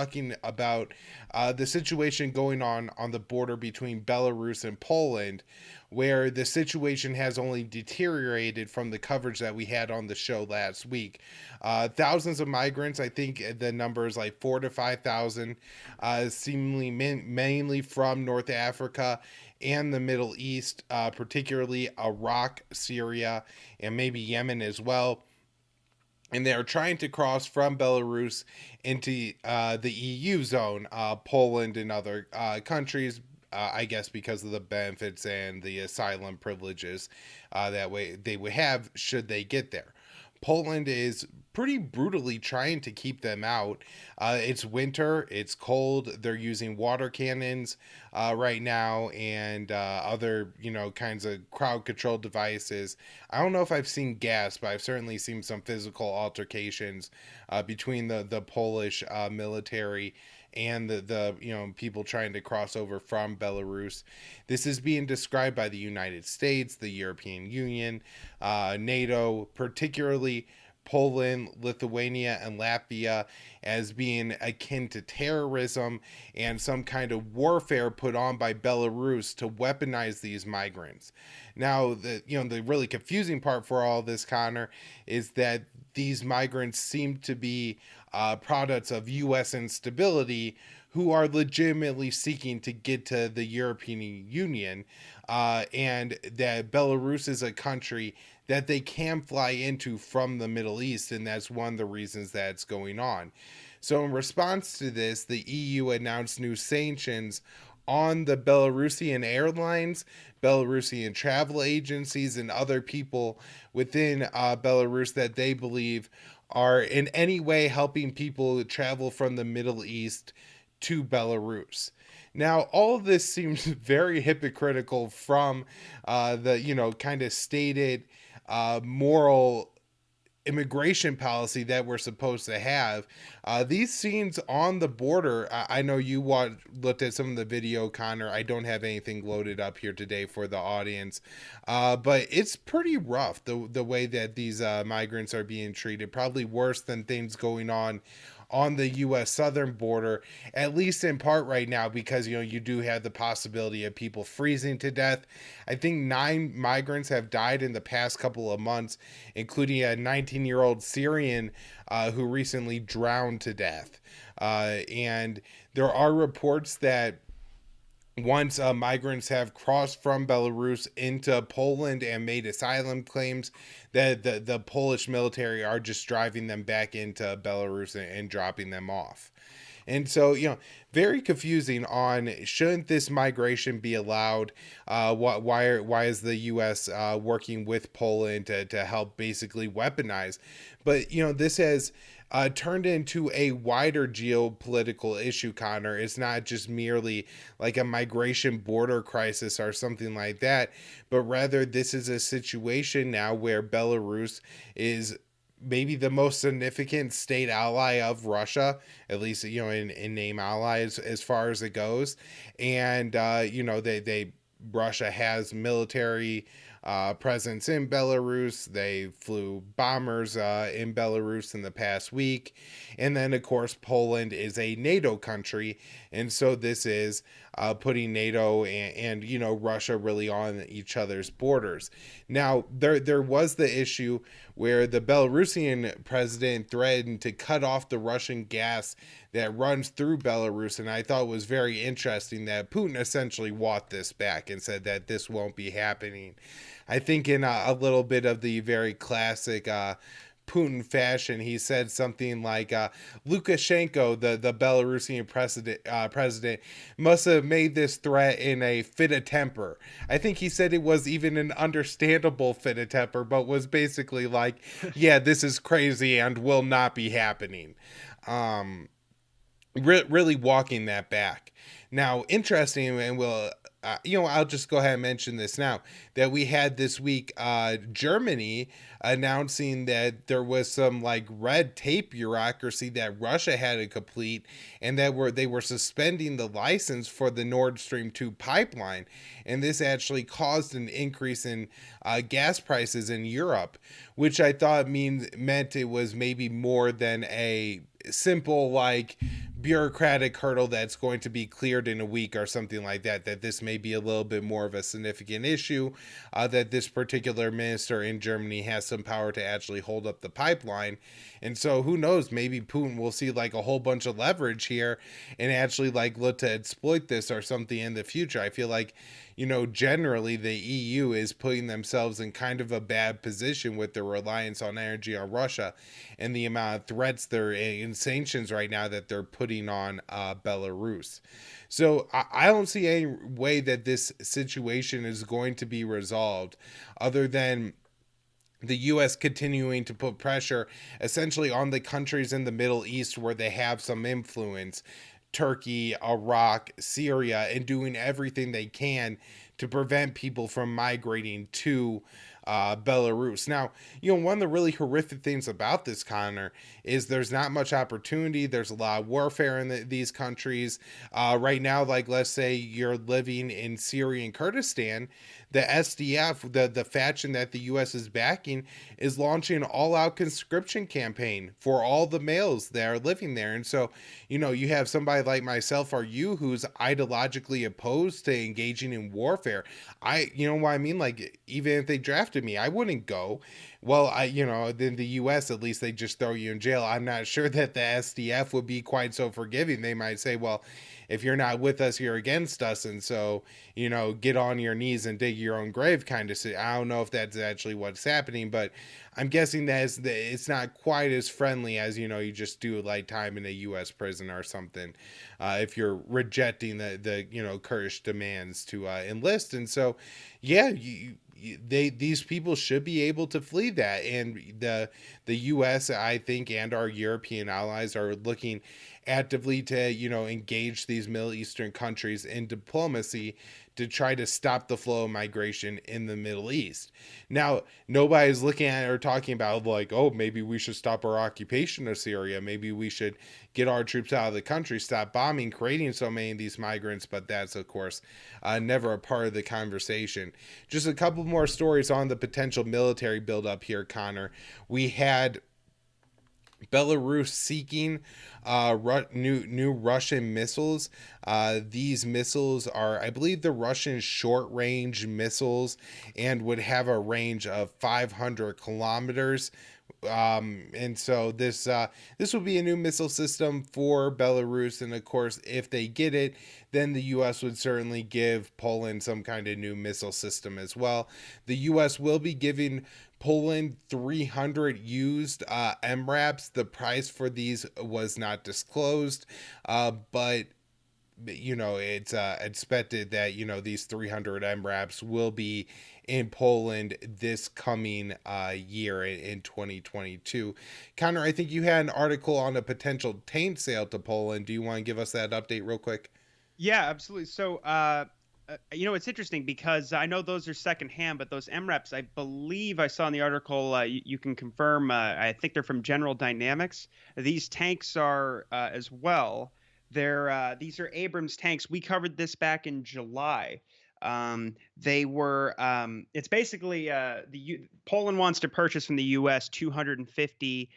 talking about the situation going on the border between Belarus and Poland, where the situation has only deteriorated from the coverage that we had on the show last week. Thousands of migrants, I think the number is like 4 to 5 thousand, seemingly mainly from North Africa and the Middle East, particularly Iraq, Syria, and maybe Yemen as well, and they are trying to cross from Belarus into the EU zone, Poland and other countries. I guess because of the benefits and the asylum privileges that way they would have should they get there. Poland is pretty brutally trying to keep them out. It's winter, it's cold. They're using water cannons right now and other, kinds of crowd control devices. I don't know if I've seen gas, but I've certainly seen some physical altercations between the Polish military and the people trying to cross over from Belarus. This is being described by the United States, the European Union, NATO, particularly Poland, Lithuania, and Latvia, as being akin to terrorism and some kind of warfare put on by Belarus to weaponize these migrants. Now, the really confusing part for all this, Connor, is that these migrants seem to be products of U.S. instability who are legitimately seeking to get to the European Union, and that Belarus is a country that they can fly into from the Middle East, and that's one of the reasons that's going on. So, in response to this, the EU announced new sanctions on the Belarusian airlines, Belarusian travel agencies, and other people within Belarus that they believe are in any way helping people travel from the Middle East to Belarus. Now, all of this seems very hypocritical from the, kind of stated moral immigration policy that we're supposed to have. These scenes on the border, I know you looked at some of the video, Connor. I don't have anything loaded up here today for the audience, but it's pretty rough the way that these migrants are being treated. Probably worse than things going on the U.S. southern border, at least in part right now, because you do have the possibility of people freezing to death. I think 9 migrants have died in the past couple of months, including a 19-year-old Syrian who recently drowned to death. And there are reports that once migrants have crossed from Belarus into Poland and made asylum claims, that the Polish military are just driving them back into Belarus and dropping them off. And so, very confusing on shouldn't this migration be allowed? Why is the U.S. Working with Poland to help basically weaponize? But, this has turned into a wider geopolitical issue, Connor. It's not just merely like a migration border crisis or something like that, but rather this is a situation now where Belarus is maybe the most significant state ally of Russia, at least in name allies as far as it goes, and they Russia has military presence in Belarus. They flew bombers in Belarus in the past week. And then, of course, Poland is a NATO country. And so this is putting NATO and Russia really on each other's borders. Now, there was the issue where the Belarusian president threatened to cut off the Russian gas that runs through Belarus. And I thought it was very interesting that Putin essentially walked this back and said that this won't be happening. I think in a little bit of the very classic Putin fashion, he said something like Lukashenko, the Belarusian president, must have made this threat in a fit of temper. I think he said it was even an understandable fit of temper, but was basically like, yeah, this is crazy and will not be happening. Really walking that back. Now, interesting, and I'll just go ahead and mention this now, that we had this week Germany announcing that there was some like red tape bureaucracy that Russia had to complete, and that they were suspending the license for the Nord Stream 2 pipeline, and this actually caused an increase in gas prices in Europe, which I thought meant it was maybe more than a simple like bureaucratic hurdle that's going to be cleared in a week or something like that, that this may be a little bit more of a significant issue, that this particular minister in Germany has some power to actually hold up the pipeline. And so who knows, maybe Putin will see like a whole bunch of leverage here and actually like look to exploit this or something in the future. I feel like, generally the EU is putting themselves in kind of a bad position with their reliance on energy on Russia and the amount of threats they're in sanctions right now that they're putting on Belarus. So I don't see any way that this situation is going to be resolved other than the U.S. continuing to put pressure essentially on the countries in the Middle East where they have some influence. Turkey, Iraq, Syria, and doing everything they can to prevent people from migrating to Belarus. Now, one of the really horrific things about this, Connor, is there's not much opportunity. There's a lot of warfare in these countries. Right now, like let's say you're living in Syrian Kurdistan, the SDF, the faction that the U.S. is backing, is launching an all-out conscription campaign for all the males that are living there. And so, you have somebody like myself or you who's ideologically opposed to engaging in warfare. You know what I mean? Like, even if they drafted me, I wouldn't go. Well, in the U.S., at least they just throw you in jail. I'm not sure that the SDF would be quite so forgiving. They might say, well, if you're not with us, you're against us. And so, get on your knees and dig your own grave kind of. I don't know if that's actually what's happening, but I'm guessing that it's not quite as friendly as, you just do like time in a U.S. prison or something if you're rejecting the Kurdish demands to enlist. And so, yeah, these people should be able to flee that, and the U.S. I think and our European allies are looking actively to engage these Middle Eastern countries in diplomacy to try to stop the flow of migration in the Middle East. Now, nobody's looking at it or talking about like, oh, maybe we should stop our occupation of Syria. Maybe we should get our troops out of the country, stop bombing, creating so many of these migrants. But that's, of course, never a part of the conversation. Just a couple more stories on the potential military buildup here, Connor. We had Belarus seeking new Russian missiles. These missiles are, I believe, the Russian short-range missiles and would have a range of 500 kilometers. And so this will be a new missile system for Belarus, and of course, if they get it, then the U.S. would certainly give Poland some kind of new missile system as well. The U.S. will be giving Poland 300 used MRAPs. The price for these was not disclosed, but it's expected that these 300 MRAPs will be in Poland this coming year in 2022. Connor, I think you had an article on a potential tank sale to Poland. Do you want to give us that update real quick? Yeah, absolutely. So, it's interesting because I know those are secondhand, but those MREPs, I believe I saw in the article, you can confirm, I think they're from General Dynamics. These tanks are as well. These are Abrams tanks. We covered this back in July. They were, it's basically Poland wants to purchase from the U.S. 250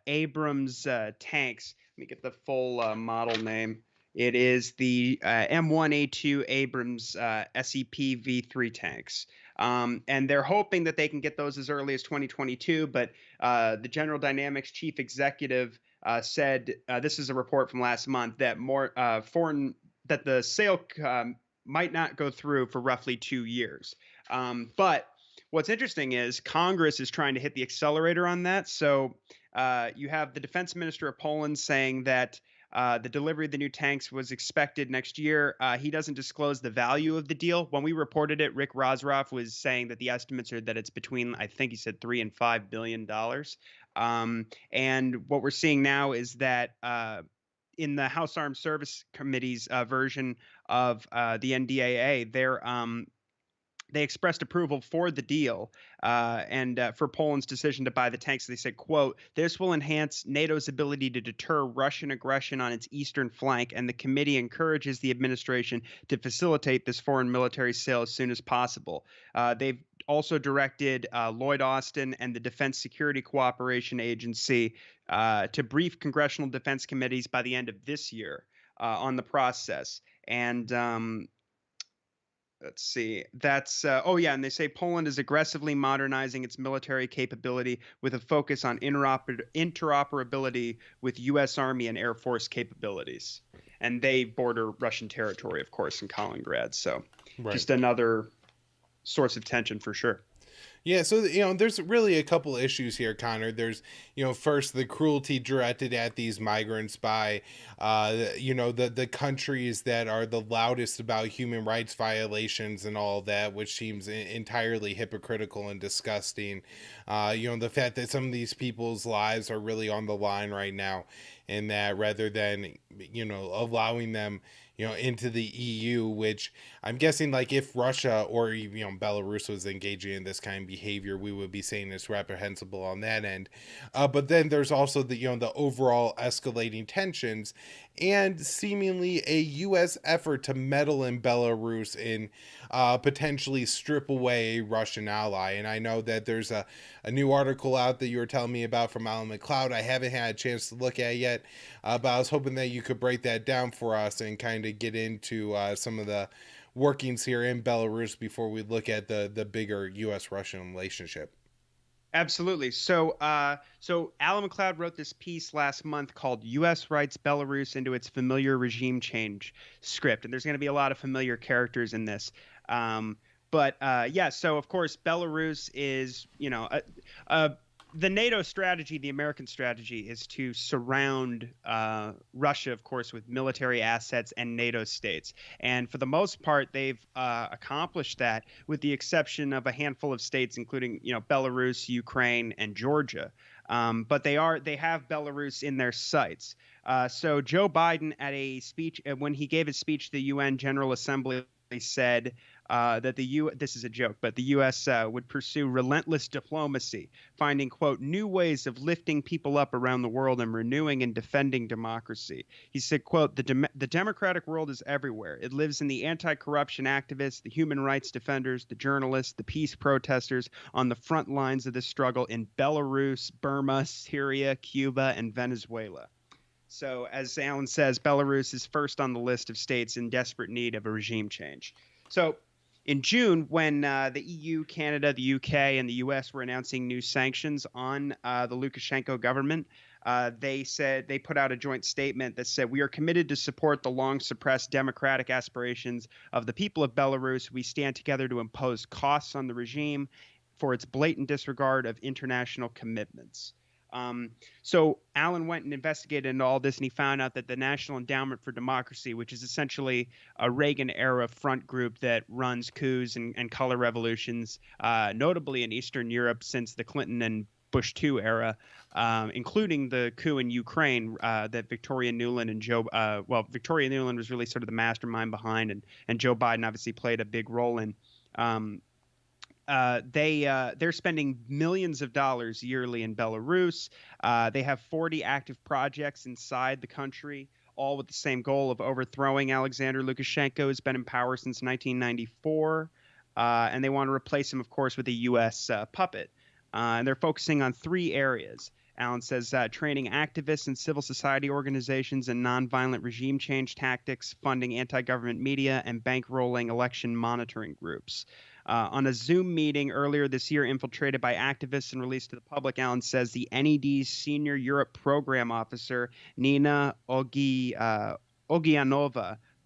Abrams tanks. Let me get the full model name. It is the M1A2 Abrams SEP V3 tanks. And they're hoping that they can get those as early as 2022. But the General Dynamics chief executive said, this is a report from last month, that that the sale might not go through for roughly 2 years. But what's interesting is Congress is trying to hit the accelerator on that. So you have the defense minister of Poland saying that the delivery of the new tanks was expected next year. He doesn't disclose the value of the deal. When we reported it, Rick Rosroff was saying that the estimates are that it's between, I think he said, $3 and $5 billion. And what we're seeing now is that in the House Armed Service Committee's version of the NDAA, they expressed approval for the deal and for Poland's decision to buy the tanks. They said, quote, "This will enhance NATO's ability to deter Russian aggression on its eastern flank, and the committee encourages the administration to facilitate this foreign military sale as soon as possible." They've also directed Lloyd Austin and the Defense Security Cooperation Agency to brief congressional defense committees by the end of this year on the process. And let's see. That's oh yeah, and they say Poland is aggressively modernizing its military capability with a focus on interoperability with U.S. Army and Air Force capabilities. And they border Russian territory, of course, in Kaliningrad. So Right. just another source of tension for sure. Yeah, so there's really a couple issues here, Connor. There's first the cruelty directed at these migrants by the countries that are the loudest about human rights violations and all that, which seems entirely hypocritical and disgusting. The fact that some of these people's lives are really on the line right now, and that rather than allowing them into the EU, which I'm guessing, like, if Russia or Belarus was engaging in this kind of behavior, we would be saying it's reprehensible on that end. But then there's also the overall escalating tensions and seemingly a U.S. effort to meddle in Belarus and potentially strip away a Russian ally. And I know that there's a new article out that you were telling me about from Alan McLeod. I haven't had a chance to look at yet, but I was hoping that you could break that down for us and kind of get into some of the workings here in Belarus before we look at the bigger U.S.-Russian relationship. Absolutely. So Alan McLeod wrote this piece last month called "U.S. Writes Belarus into Its Familiar Regime Change Script," and there's going to be a lot of familiar characters in this. So of course Belarus is, the NATO strategy, the American strategy, is to surround Russia, of course, with military assets and NATO states. And for the most part, they've accomplished that, with the exception of a handful of states, including Belarus, Ukraine, and Georgia. But they have Belarus in their sights. So Joe Biden, at a speech when he gave his speech to the UN General Assembly, said that this is a joke, but the U.S. Would pursue relentless diplomacy, finding, quote, new ways of lifting people up around the world and renewing and defending democracy. He said, quote, the democratic world is everywhere. It lives in the anti-corruption activists, the human rights defenders, the journalists, the peace protesters on the front lines of this struggle in Belarus, Burma, Syria, Cuba, and Venezuela. So, as Alan says, Belarus is first on the list of states in desperate need of a regime change. So, in June, when the EU, Canada, the UK, and the US were announcing new sanctions on the Lukashenko government, they put out a joint statement that said, "We are committed to support the long-suppressed democratic aspirations of the people of Belarus. We stand together to impose costs on the regime for its blatant disregard of international commitments." So Alan went and investigated into all this, and he found out that the National Endowment for Democracy, which is essentially a Reagan-era front group that runs coups and color revolutions, notably in Eastern Europe since the Clinton and Bush II era, including the coup in Ukraine that Victoria Nuland and Victoria Nuland was really sort of the mastermind behind, and Joe Biden obviously played a big role in. They're spending millions of dollars yearly in Belarus. They have 40 active projects inside the country, all with the same goal of overthrowing Alexander Lukashenko, who's been in power since 1994. And they want to replace him, of course, with a U.S. puppet. And they're focusing on three areas. Alan says training activists and civil society organizations in nonviolent regime change tactics, funding anti-government media, and bankrolling election monitoring groups. On a Zoom meeting earlier this year infiltrated by activists and released to the public, Alan says the NED's senior Europe program officer, Nina Ogianova,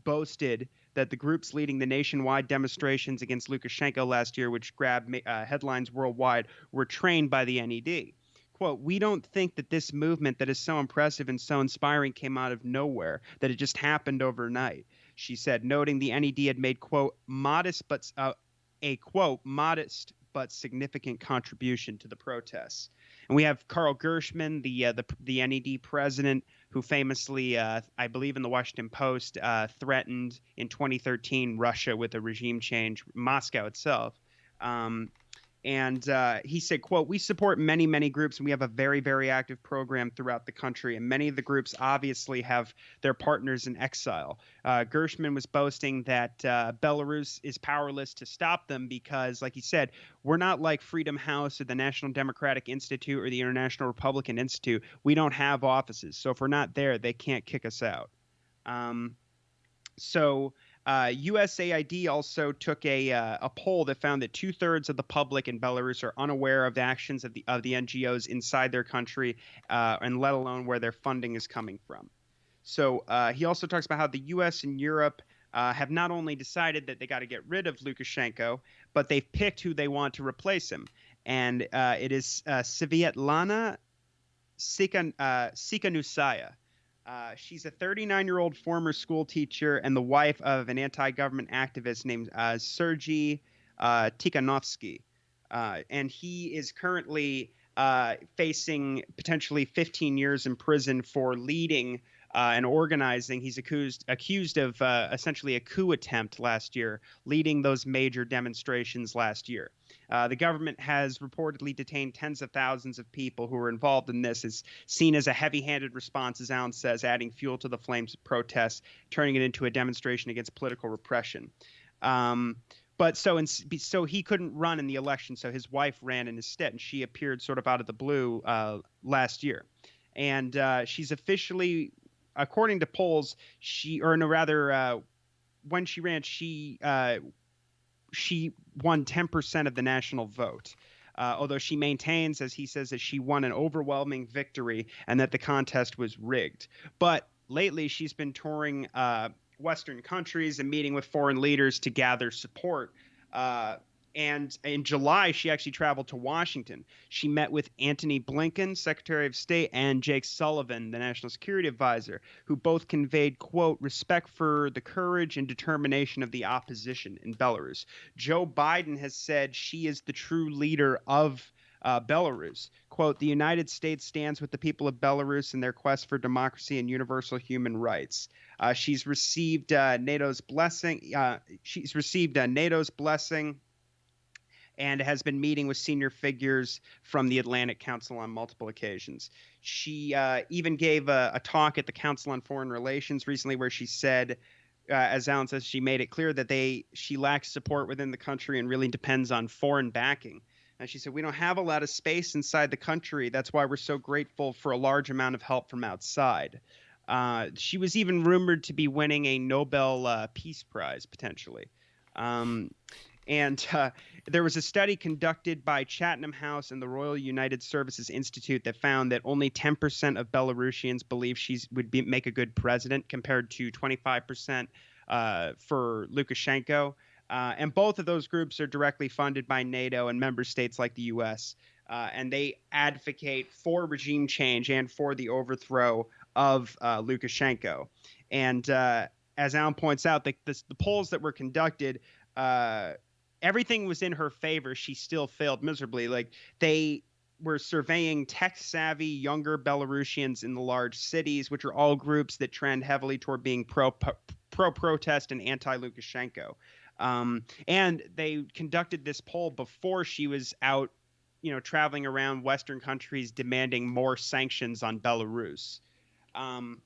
boasted that the groups leading the nationwide demonstrations against Lukashenko last year, which grabbed headlines worldwide, were trained by the NED. Quote, "We don't think that this movement that is so impressive and so inspiring came out of nowhere, that it just happened overnight," she said, noting the NED had made, quote, modest but significant contribution to the protests. And we have Carl Gershman, the NED president, who famously, I believe in the Washington Post, threatened in 2013 Russia with a regime change, Moscow itself. And he said, quote, "We support many, many groups, and we have a very, very active program throughout the country. And many of the groups obviously have their partners in exile." Gershman was boasting that Belarus is powerless to stop them because, like he said, we're not like Freedom House or the National Democratic Institute or the International Republican Institute. We don't have offices. So if we're not there, they can't kick us out. Um, so USAID also took a poll that found that 2/3 of the public in Belarus are unaware of the actions of the NGOs inside their country, and let alone where their funding is coming from. So he also talks about how the U.S. and Europe have not only decided that they got to get rid of Lukashenko, but they've picked who they want to replace him, and it is Svietlana Sikhanouskaya. She's a 39-year-old former school teacher and the wife of an anti-government activist named Sergei Tikhanovsky. And he is currently facing potentially 15 years in prison for leading and organizing. He's accused of essentially a coup attempt last year, leading those major demonstrations last year. The government has reportedly detained tens of thousands of people who were involved in this. Is seen as a heavy-handed response, as Alan says, adding fuel to the flames of protests, turning it into a demonstration against political repression. But so he couldn't run in the election, so his wife ran in his stead, and she appeared sort of out of the blue last year. And she's officially, according to polls, when she ran, she won 10% of the national vote. Although she maintains, as he says, that she won an overwhelming victory and that the contest was rigged. But lately, she's been touring Western countries and meeting with foreign leaders to gather support. And in July, she actually traveled to Washington. She met with Antony Blinken, Secretary of State, and Jake Sullivan, the National Security Advisor, who both conveyed, quote, respect for the courage and determination of the opposition in Belarus. Joe Biden has said she is the true leader of Belarus. Quote, the United States stands with the people of Belarus in their quest for democracy and universal human rights. She's received NATO's blessing. And has been meeting with senior figures from the Atlantic Council on multiple occasions. She even gave a talk at the Council on Foreign Relations recently where she said, as Alan says, she made it clear that she lacks support within the country and really depends on foreign backing. And she said, we don't have a lot of space inside the country. That's why we're so grateful for a large amount of help from outside. She was even rumored to be winning a Nobel Peace Prize, potentially. And there was a study conducted by Chatham House and the Royal United Services Institute that found that only 10% of Belarusians believe she would make a good president, compared to 25% for Lukashenko. And both of those groups are directly funded by NATO and member states like the U.S. And they advocate for regime change and for the overthrow of Lukashenko. And as Alan points out, the polls that were conducted, everything was in her favor. She still failed miserably. Like, they were surveying tech-savvy younger Belarusians in the large cities, which are all groups that trend heavily toward being pro-protest and anti-Lukashenko. And they conducted this poll before she was out, traveling around Western countries demanding more sanctions on Belarus. So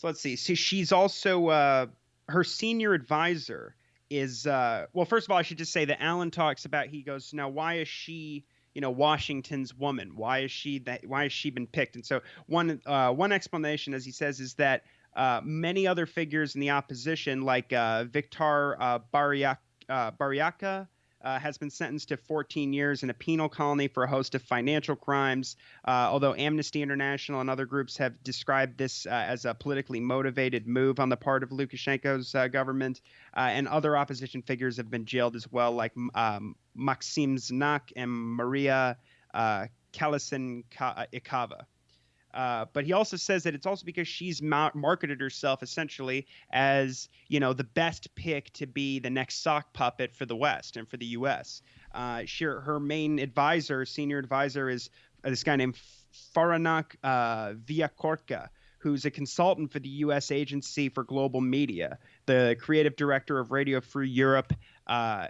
let's see. So she's also her senior advisor is well, first of all, I should just say that Alan talks about, he goes, now why is she Washington's woman? Why is she been picked? And so one explanation, as he says, is that many other figures in the opposition, like Viktor Baryaka, has been sentenced to 14 years in a penal colony for a host of financial crimes, although Amnesty International and other groups have described this as a politically motivated move on the part of Lukashenko's government. And other opposition figures have been jailed as well, like Maxim Znak and Maria Kalasenikava. But he also says that it's also because she's marketed herself essentially as, the best pick to be the next sock puppet for the West and for the U.S. Her main senior advisor, is this guy named Faranak Viakorka, who's a consultant for the U.S. Agency for Global Media, the creative director of Radio Free Europe,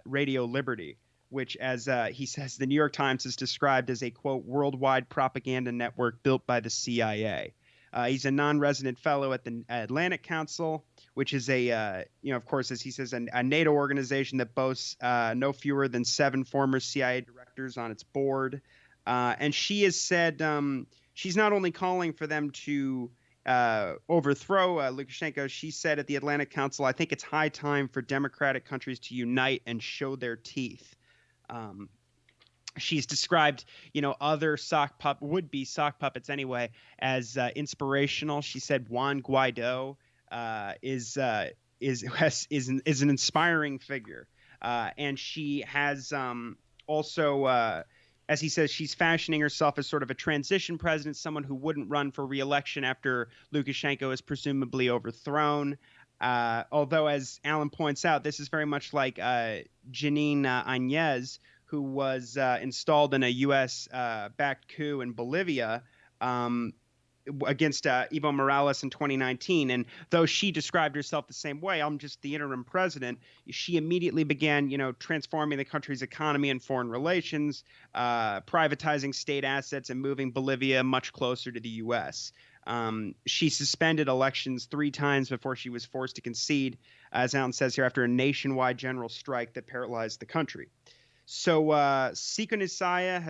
Radio Liberty. which, as he says, the New York Times has described as a, quote, worldwide propaganda network built by the CIA. He's a non-resident fellow at the Atlantic Council, which is of course, as he says, a NATO organization that boasts no fewer than 7 former CIA directors on its board. And she has said she's not only calling for them to overthrow Lukashenko. She said at the Atlantic Council, I think it's high time for democratic countries to unite and show their teeth. She's described, other would-be sock puppets anyway, as inspirational. She said Juan Guaido is an inspiring figure, and she has also. As he says, she's fashioning herself as sort of a transition president, someone who wouldn't run for re-election after Lukashenko is presumably overthrown. Although, as Alan points out, this is very much like Janine Áñez, who was installed in a U.S.-backed coup in Bolivia against Evo Morales in 2019. And though she described herself the same way, I'm just the interim president, she immediately began, transforming the country's economy and foreign relations, privatizing state assets and moving Bolivia much closer to the U.S. She suspended elections 3 times before she was forced to concede, as Alan says here, after a nationwide general strike that paralyzed the country. So Sikonisaya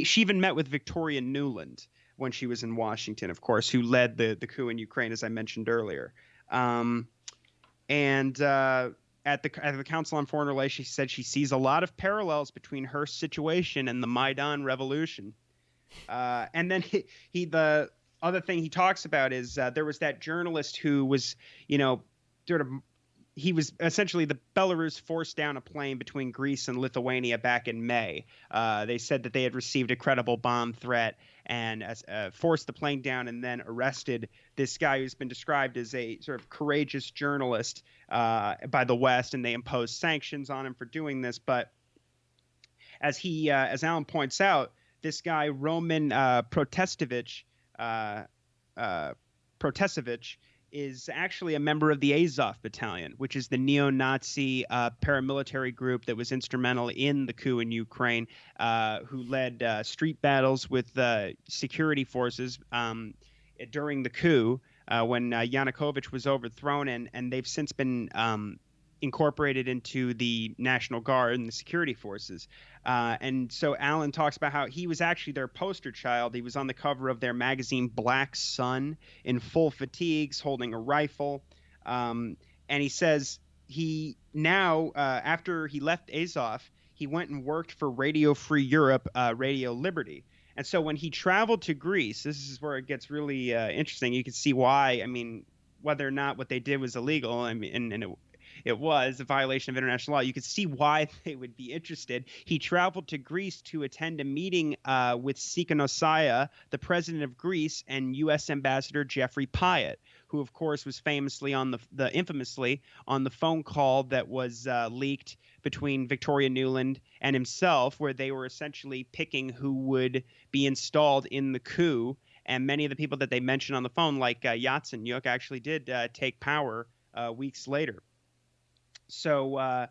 she even met with Victoria Nuland when she was in Washington, of course, who led the coup in Ukraine, as I mentioned earlier. And at the Council on Foreign Relations, she said she sees a lot of parallels between her situation and the Maidan Revolution. And then the other thing he talks about is there was that journalist who was, he was essentially the Belarus forced down a plane between Greece and Lithuania back in May. They said that they had received a credible bomb threat and forced the plane down and then arrested this guy who's been described as a sort of courageous journalist by the West, and they imposed sanctions on him for doing this. But as Alan points out, this guy, Roman Protesevich, is actually a member of the Azov Battalion, which is the neo-Nazi paramilitary group that was instrumental in the coup in Ukraine, who led street battles with security forces during the coup when Yanukovych was overthrown, and they've since been incorporated into the National Guard and the security forces. And so Alan talks about how he was actually their poster child. He was on the cover of their magazine Black Sun in full fatigues, holding a rifle. And he says he now, after he left Azov, he went and worked for Radio Free Europe, Radio Liberty. And so when he traveled to Greece, this is where it gets really interesting. You can see why, whether or not what they did was illegal, and it was a violation of international law. You could see why they would be interested. He traveled to Greece to attend a meeting with Sikonisaya, the president of Greece, and U.S. Ambassador Jeffrey Pyatt, who, of course, was infamously on the phone call that was leaked between Victoria Nuland and himself, where they were essentially picking who would be installed in the coup. And many of the people that they mentioned on the phone, like Yatsenyuk, actually did take power weeks later. So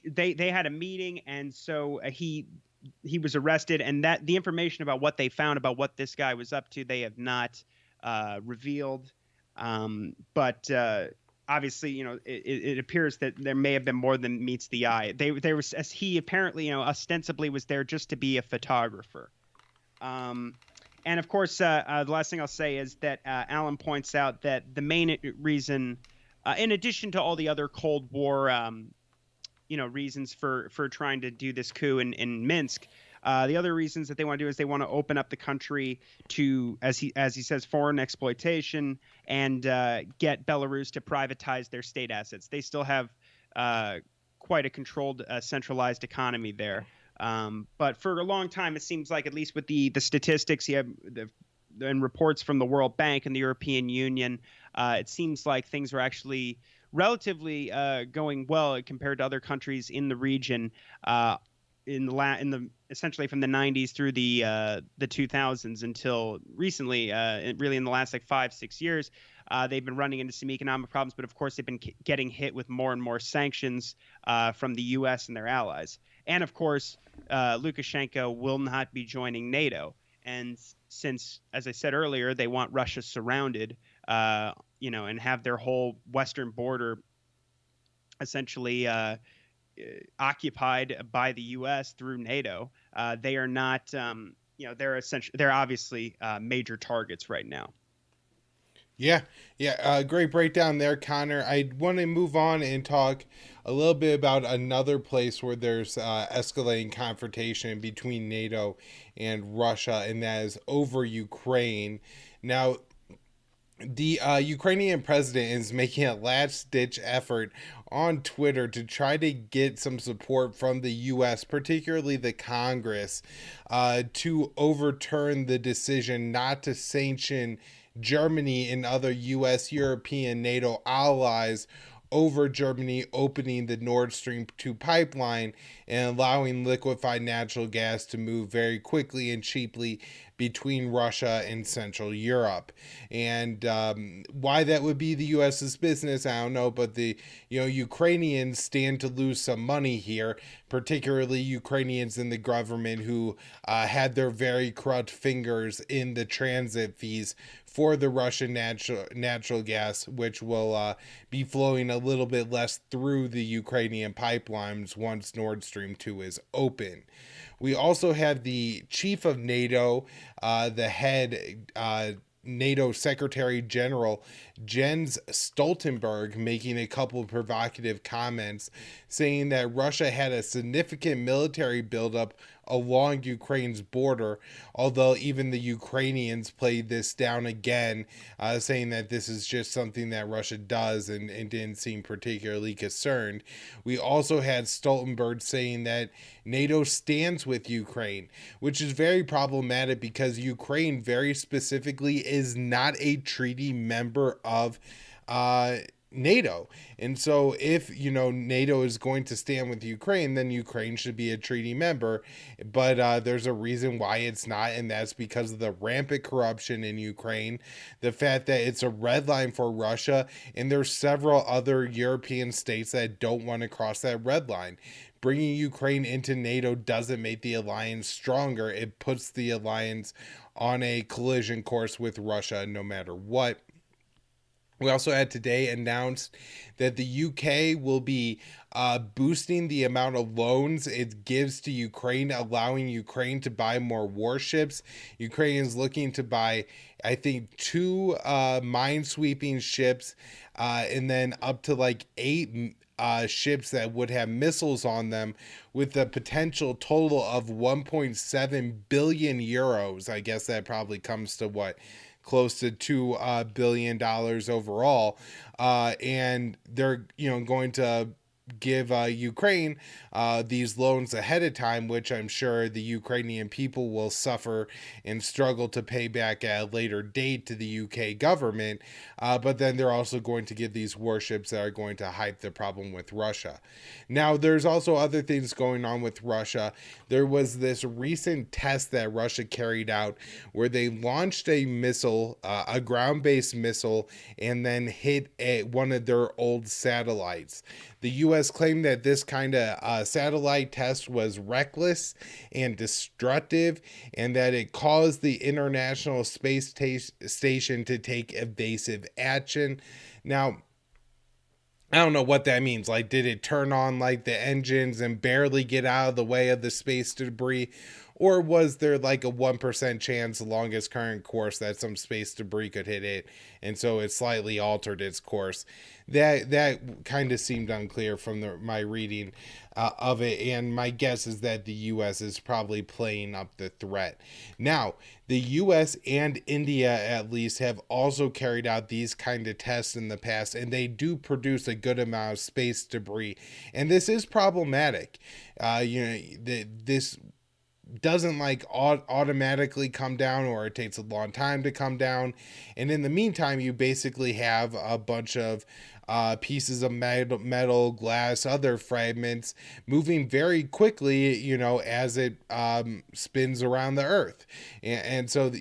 they had a meeting, and so he was arrested, and that the information about what they found about what this guy was up to, they have not revealed. But obviously, it appears that there may have been more than meets the eye. They were, as he apparently, ostensibly was there just to be a photographer. And of course, the last thing I'll say is that Alan points out that the main reason, in addition to all the other Cold War, reasons for trying to do this coup in Minsk, the other reasons that they want to do is they want to open up the country to, as he says, foreign exploitation, and get Belarus to privatize their state assets. They still have quite a controlled, centralized economy there. But for a long time, it seems like, at least with the statistics you have and reports from the World Bank and the European Union, it seems like things are actually relatively going well compared to other countries in the region. in the essentially from the 90s through the 2000s until recently, really in the last like 5-6 years, they've been running into some economic problems, but of course they've been getting hit with more and more sanctions from the U.S. and their allies. And of course, Lukashenko will not be joining NATO. And since, as I said earlier, they want Russia surrounded, and have their whole western border essentially occupied by the U.S. through NATO. They are not, they're obviously major targets right now. Yeah, yeah, great breakdown there, Connor. I want to move on and talk a little bit about another place where there's escalating confrontation between NATO and Russia, and that is over Ukraine. Now, the Ukrainian president is making a last ditch effort on Twitter to try to get some support from the U.S., particularly the Congress, to overturn the decision not to sanction Germany and other U.S., European, NATO allies over Germany opening the Nord Stream 2 pipeline and allowing liquefied natural gas to move very quickly and cheaply between Russia and Central Europe. And why that would be the U.S.'s business, I don't know, but the Ukrainians stand to lose some money here, particularly Ukrainians in the government who had their very corrupt fingers in the transit fees for the Russian natural gas, which will be flowing a little bit less through the Ukrainian pipelines once Nord Stream 2 is open. We also have the chief of NATO, the head NATO Secretary General Jens Stoltenberg, making a couple of provocative comments saying that Russia had a significant military buildup along Ukraine's border, although even the Ukrainians played this down again, saying that this is just something that Russia does and didn't seem particularly concerned. We also had Stoltenberg saying that NATO stands with Ukraine, which is very problematic because Ukraine very specifically is not a treaty member of NATO. And so if, NATO is going to stand with Ukraine, then Ukraine should be a treaty member. But there's a reason why it's not, and that's because of the rampant corruption in Ukraine, the fact that it's a red line for Russia, and there's several other European states that don't want to cross that red line. Bringing Ukraine into NATO doesn't make the alliance stronger. It puts the alliance on a collision course with Russia no matter what. We also had today announced that the UK will be boosting the amount of loans it gives to Ukraine, allowing Ukraine to buy more warships. Ukraine is looking to buy, I think, 2 minesweeping ships and then up to like 8 ships that would have missiles on them, with a potential total of 1.7 billion euros. I guess that probably comes to what? Close to $2 billion overall. And they're, going to give Ukraine these loans ahead of time, which I'm sure the Ukrainian people will suffer and struggle to pay back at a later date to the UK government. But then they're also going to give these warships that are going to hype the problem with Russia. Now, there's also other things going on with Russia. There was this recent test that Russia carried out where they launched a missile, a ground-based missile, and then hit one of their old satellites. The U.S. claimed that this kind of satellite test was reckless and destructive, and that it caused the International Space Station to take evasive action. Now, I don't know what that means. Like, did it turn on like the engines and barely get out of the way of the space debris? Or was there like a 1% chance along its current course that some space debris could hit it, and so it slightly altered its course? That kind of seemed unclear from my reading of it, and my guess is that the U.S. is probably playing up the threat. Now, the U.S. and India, at least, have also carried out these kind of tests in the past, and they do produce a good amount of space debris, and this is problematic. This doesn't like automatically come down, or it takes a long time to come down. And in the meantime, you basically have a bunch of pieces of metal, glass, other fragments moving very quickly, as it spins around the earth. And so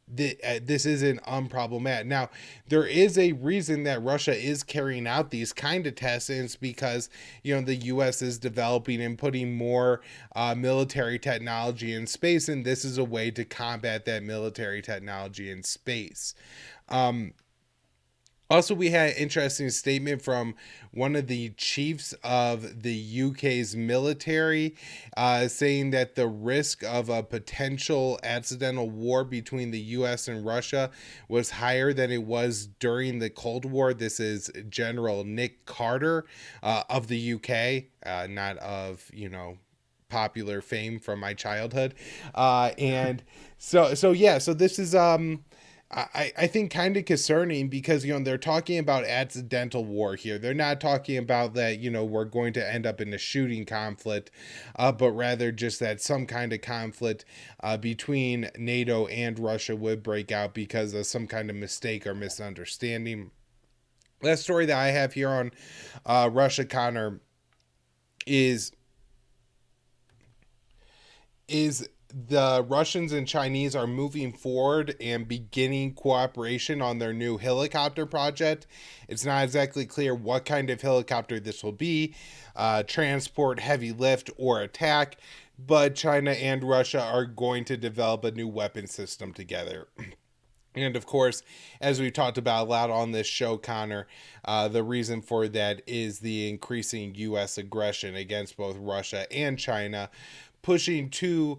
this isn't unproblematic. Now, there is a reason that Russia is carrying out these kind of tests, and it's because the U.S. is developing and putting more military technology in space, and this is a way to combat that military technology in space. Also, we had an interesting statement from one of the chiefs of the UK's military, saying that the risk of a potential accidental war between the US and Russia was higher than it was during the Cold War. This is General Nick Carter of the UK, not of, popular fame from my childhood. And so this is I think kind of concerning, because they're talking about accidental war here. They're not talking about that we're going to end up in a shooting conflict, but rather just that some kind of conflict between NATO and Russia would break out because of some kind of mistake or misunderstanding. That story that I have here on Russia, Connor, is the Russians and Chinese are moving forward and beginning cooperation on their new helicopter project. It's not exactly clear what kind of helicopter this will be, transport, heavy lift, or attack, but China and Russia are going to develop a new weapon system together. And of course, as we talked about a lot on this show, Connor, the reason for that is the increasing U.S. aggression against both Russia and China, pushing two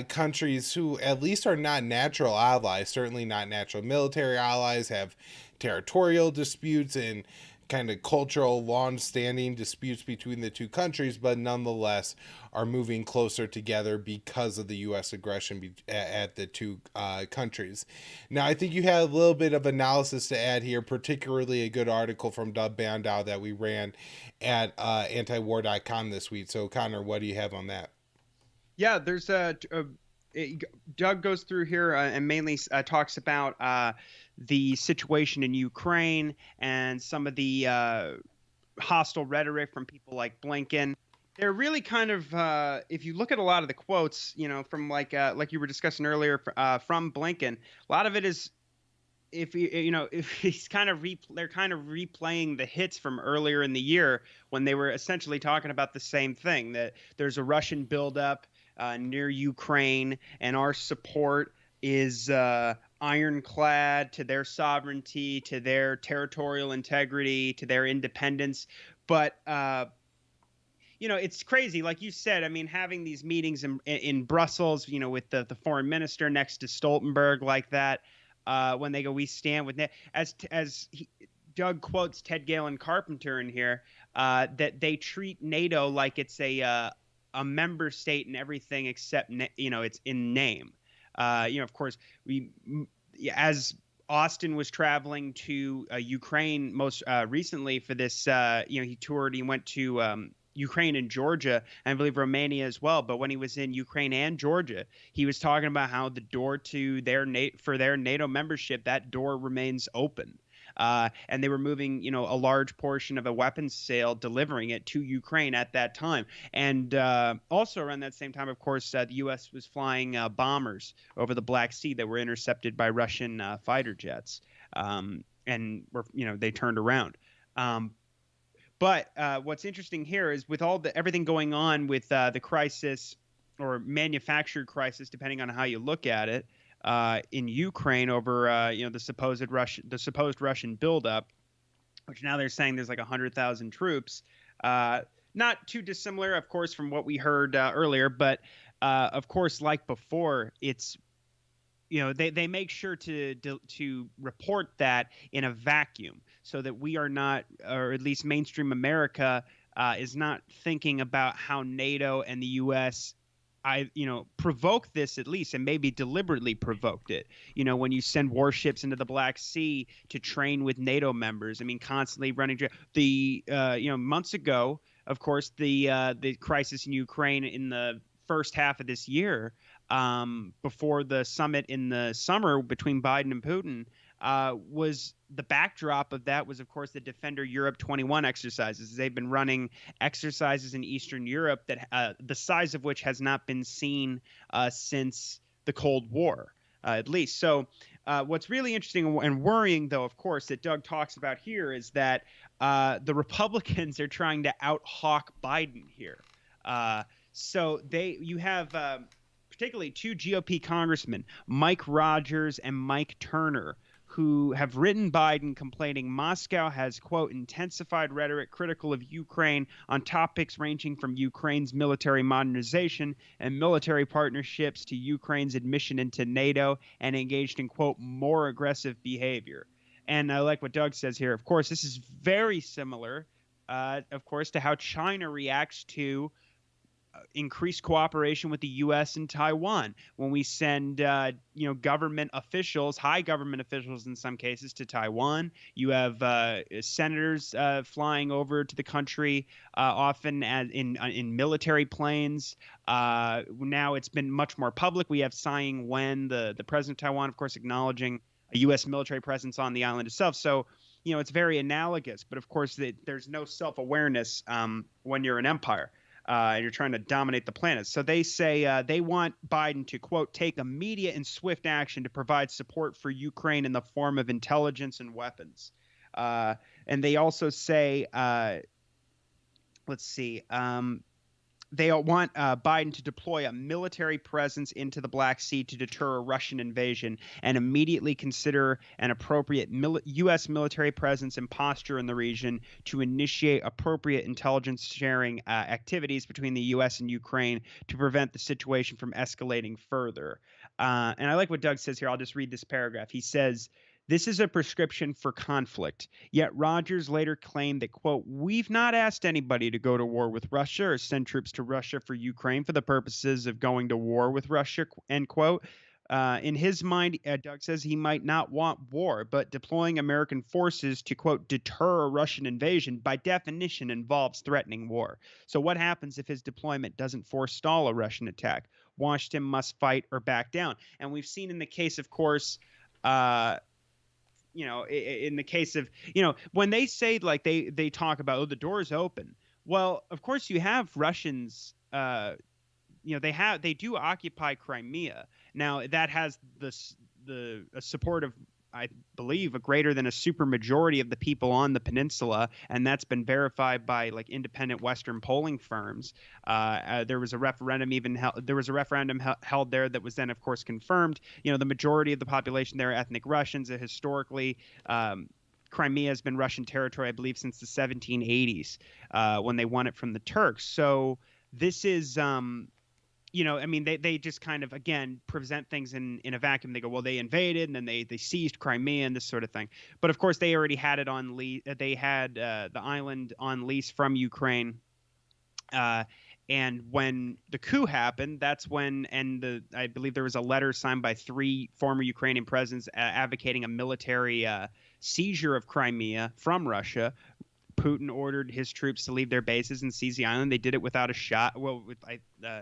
countries who at least are not natural allies, certainly not natural military allies, have territorial disputes and kind of cultural long-standing disputes between the two countries, but nonetheless are moving closer together because of the U.S. aggression at the two countries. Now, I think you had a little bit of analysis to add here, particularly a good article from Doug Bandow that we ran at antiwar.com this week. So, Connor, what do you have on that? Yeah, there's Doug goes through here and mainly talks about the situation in Ukraine and some of the hostile rhetoric from people like Blinken. They're really kind of, if you look at a lot of the quotes, from like you were discussing earlier from Blinken, a lot of it is, if he's they're kind of replaying the hits from earlier in the year when they were essentially talking about the same thing, that there's a Russian buildup near Ukraine, and our support is ironclad to their sovereignty, to their territorial integrity, to their independence. But it's crazy, like you said. I mean, having these meetings in Brussels, with the foreign minister next to Stoltenberg, like that, when they go, "We stand with Doug quotes Ted Galen Carpenter in here, that they treat NATO like it's a member state in everything except it's in name. Of course, as Austin was traveling to Ukraine most recently for this, he toured. He went to Ukraine and Georgia, and I believe Romania as well. But when he was in Ukraine and Georgia, he was talking about how the door to their NATO membership, that door remains open. And they were moving, a large portion of a weapons sale, delivering it to Ukraine at that time. And also around that same time, of course, the U.S. was flying bombers over the Black Sea that were intercepted by Russian fighter jets, and they turned around. But what's interesting here is, with everything going on with the crisis, or manufactured crisis, depending on how you look at it, in Ukraine over the supposed Russian buildup, which now they're saying there's like 100,000 troops. Not too dissimilar, of course, from what we heard earlier, but of course, like before, it's they make sure to report that in a vacuum, so that we are not, or at least mainstream America is not thinking about how NATO and the U.S. provoked this, at least, and maybe deliberately provoked it. When you send warships into the Black Sea to train with NATO members, I mean, constantly running months ago, of course, the crisis in Ukraine in the first half of this year, before the summit in the summer between Biden and Putin, was the backdrop of that was, of course, the Defender Europe 21 exercises. They've been running exercises in Eastern Europe that the size of which has not been seen since the Cold War, at least. So what's really interesting and worrying, though, of course, that Doug talks about here is that the Republicans are trying to out-hawk Biden here. So you have particularly two GOP congressmen, Mike Rogers and Mike Turner, who have written Biden complaining Moscow has, quote, intensified rhetoric critical of Ukraine on topics ranging from Ukraine's military modernization and military partnerships to Ukraine's admission into NATO, and engaged in, quote, more aggressive behavior. And I like what Doug says here. Of course, this is very similar, of course, to how China reacts to increased cooperation with the U.S. and Taiwan when we send, government officials, high government officials in some cases, to Taiwan. You have senators flying over to the country, often in military planes. Now it's been much more public. We have Tsai Ing-wen, the president of Taiwan, of course, acknowledging a U.S. military presence on the island itself. So, it's very analogous. But of course, there's no self-awareness when you're an empire. And you're trying to dominate the planet. So they say they want Biden to, quote, take immediate and swift action to provide support for Ukraine in the form of intelligence and weapons. And they also say, they want Biden to deploy a military presence into the Black Sea to deter a Russian invasion and immediately consider an appropriate U.S. military presence and posture in the region to initiate appropriate intelligence sharing activities between the U.S. and Ukraine to prevent the situation from escalating further. And I like what Doug says here. I'll just read this paragraph. He says, this is a prescription for conflict. Yet Rogers later claimed that, quote, we've not asked anybody to go to war with Russia or send troops to Russia for Ukraine for the purposes of going to war with Russia, end quote. In his mind, Doug says he might not want war, but deploying American forces to, quote, deter a Russian invasion by definition involves threatening war. So what happens if his deployment doesn't forestall a Russian attack? Washington must fight or back down. And we've seen in the case, of course, in the case of, when they say like they talk about, oh, the door's open. Well, of course you have Russians, they do occupy Crimea. Now that has the support of, I believe, a greater than a supermajority of the people on the peninsula, and that's been verified by like independent Western polling firms. There was a referendum held there that was then, of course, confirmed. The majority of the population there are ethnic Russians. Historically, Crimea has been Russian territory, I believe, since the 1780s when they won it from the Turks. So this is. They just kind of, again, present things in a vacuum. They go, well, they invaded and then they seized Crimea and this sort of thing. But of course, they already had it on lease. They had the island on lease from Ukraine. And when the coup happened, that's when, I believe there was a letter signed by 3 former Ukrainian presidents advocating a military seizure of Crimea from Russia. Putin ordered his troops to leave their bases and seize the island. They did it without a shot. Well,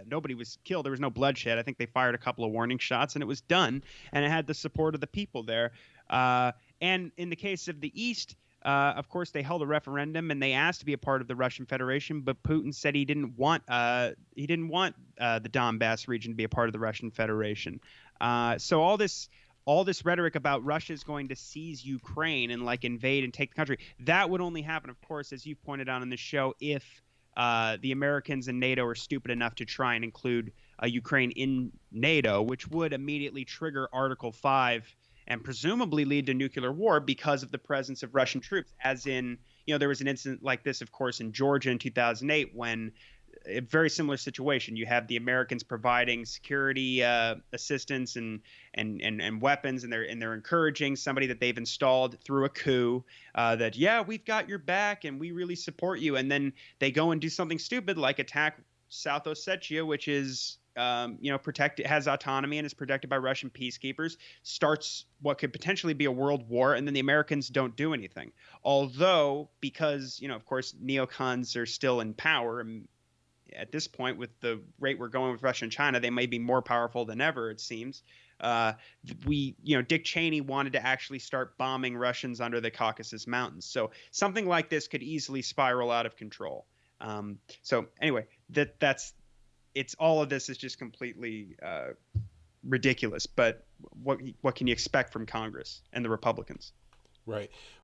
nobody was killed. There was no bloodshed. I think they fired a couple of warning shots, and it was done. And it had the support of the people there. And in the case of the East, of course, they held a referendum and they asked to be a part of the Russian Federation. But Putin said he didn't want the Donbass region to be a part of the Russian Federation. So all this rhetoric about Russia is going to seize Ukraine and like invade and take the country, that would only happen, of course, as you pointed out on the show, if the Americans and NATO are stupid enough to try and include Ukraine in NATO, which would immediately trigger Article 5 and presumably lead to nuclear war because of the presence of Russian troops. As in, there was an incident like this, of course, in Georgia in 2008 when a very similar situation. You have the Americans providing security assistance and weapons, and they're encouraging somebody that they've installed through a coup that, yeah, we've got your back and we really support you. And then they go and do something stupid like attack South Ossetia, which is protected, has autonomy and is protected by Russian peacekeepers, starts what could potentially be a world war, and then the Americans don't do anything. Although, because, of course, neocons are still in power at this point, with the rate we're going with Russia and China, they may be more powerful than ever, it seems. Dick Cheney wanted to actually start bombing Russians under the Caucasus Mountains. So something like this could easily spiral out of control. So anyway, that's it's all of this is just completely ridiculous. But what can you expect from Congress and the Republicans? Right.